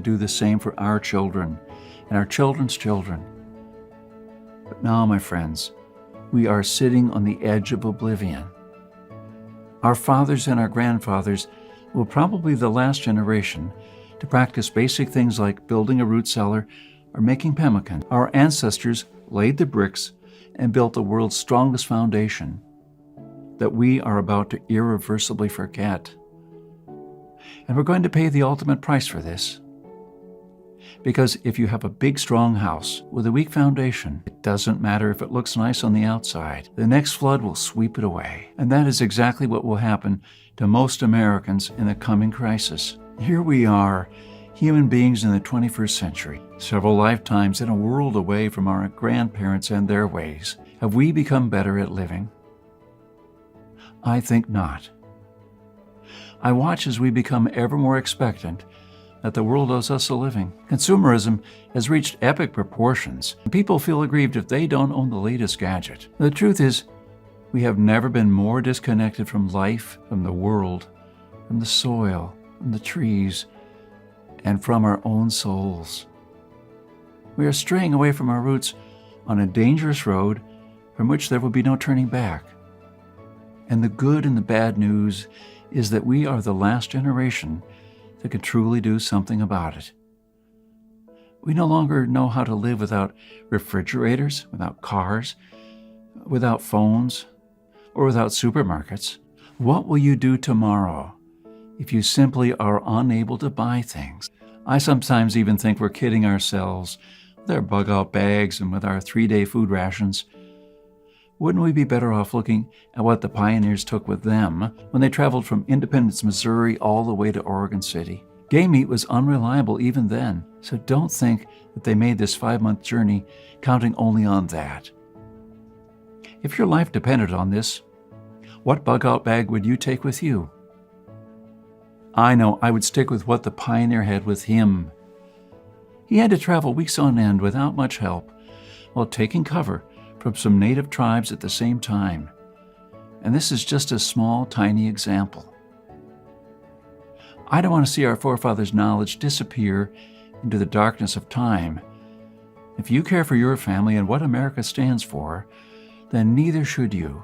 do the same for our children and our children's children. But now, my friends, we are sitting on the edge of oblivion. Our fathers and our grandfathers will probably be the last generation to practice basic things like building a root cellar or making pemmican. Our ancestors laid the bricks and built the world's strongest foundation that we are about to irreversibly forget. And we're going to pay the ultimate price for this. Because if you have a big, strong house with a weak foundation, it doesn't matter if it looks nice on the outside. The next flood will sweep it away. And that is exactly what will happen to most Americans in the coming crisis. Here we are, human beings in the 21st century, several lifetimes in a world away from our grandparents and their ways. Have we become better at living? I think not. I watch as we become ever more expectant that the world owes us a living. Consumerism has reached epic proportions, and people feel aggrieved if they don't own the latest gadget. The truth is, we have never been more disconnected from life, from the world, from the soil, from the trees, and from our own souls. We are straying away from our roots on a dangerous road from which there will be no turning back. And the good and the bad news is that we are the last generation that can truly do something about it. We no longer know how to live without refrigerators, without cars, without phones, or without supermarkets. What will you do tomorrow if you simply are unable to buy things? I sometimes even think we're kidding ourselves with our bug-out bags and with our 3-day food rations. Wouldn't we be better off looking at what the pioneers took with them when they traveled from Independence, Missouri, all the way to Oregon City? Game meat was unreliable even then, so don't think that they made this 5-month journey counting only on that. If your life depended on this, what bug-out bag would you take with you? I know I would stick with what the pioneer had with him. He had to travel weeks on end without much help, while taking cover from some native tribes at the same time. And this is just a small, tiny example. I don't want to see our forefathers' knowledge disappear into the darkness of time. If you care for your family and what America stands for, then neither should you.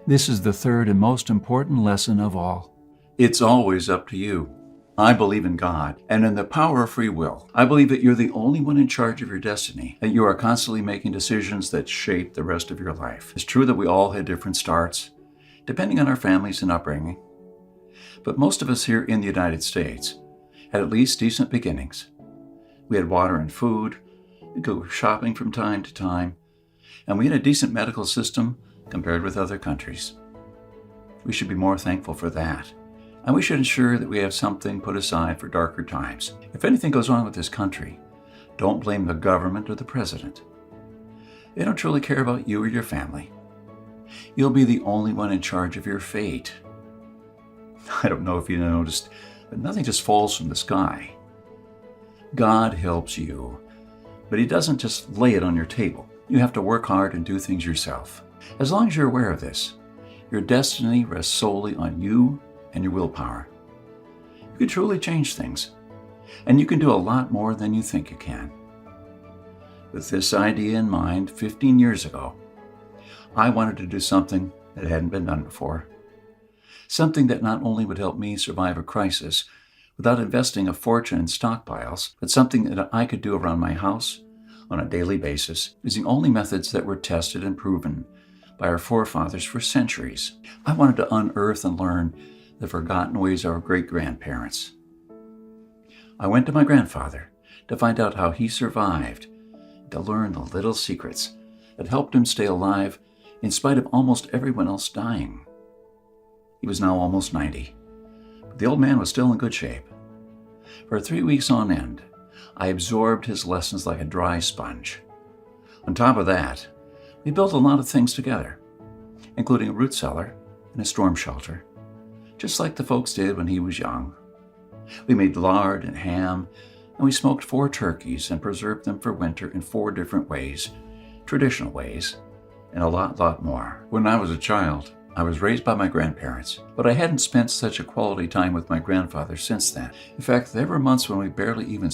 This is the third and most important lesson of all. It's always up to you. I believe in God and in the power of free will. I believe that you're the only one in charge of your destiny, that you are constantly making decisions that shape the rest of your life. It's true that we all had different starts, depending on our families and upbringing. But most of us here in the United States had at least decent beginnings. We had water and food, we could go shopping from time to time, and we had a decent medical system compared with other countries. We should be more thankful for that. And we should ensure that we have something put aside for darker times. If anything goes wrong with this country, don't blame the government or the president. They don't truly care about you or your family. You'll be the only one in charge of your fate. I don't know if you noticed, but nothing just falls from the sky. God helps you, but He doesn't just lay it on your table. You have to work hard and do things yourself. As long as you're aware of this, your destiny rests solely on you and your willpower. You can truly change things, and you can do a lot more than you think you can. With this idea in mind, 15 years ago, I wanted to do something that hadn't been done before. Something that not only would help me survive a crisis without investing a fortune in stockpiles, but something that I could do around my house on a daily basis, using only methods that were tested and proven by our forefathers for centuries. I wanted to unearth and learn the forgotten ways of our great-grandparents. I went to my grandfather to find out how he survived, to learn the little secrets that helped him stay alive in spite of almost everyone else dying. He was now almost 90, but the old man was still in good shape. For 3 weeks on end, I absorbed his lessons like a dry sponge. On top of that, we built a lot of things together, including a root cellar and a storm shelter, just like the folks did when he was young. We made lard and ham, and we smoked 4 turkeys and preserved them for winter in 4 different ways, traditional ways, and a lot more. When I was a child, I was raised by my grandparents, but I hadn't spent such a quality time with my grandfather since then. In fact, there were months when we barely even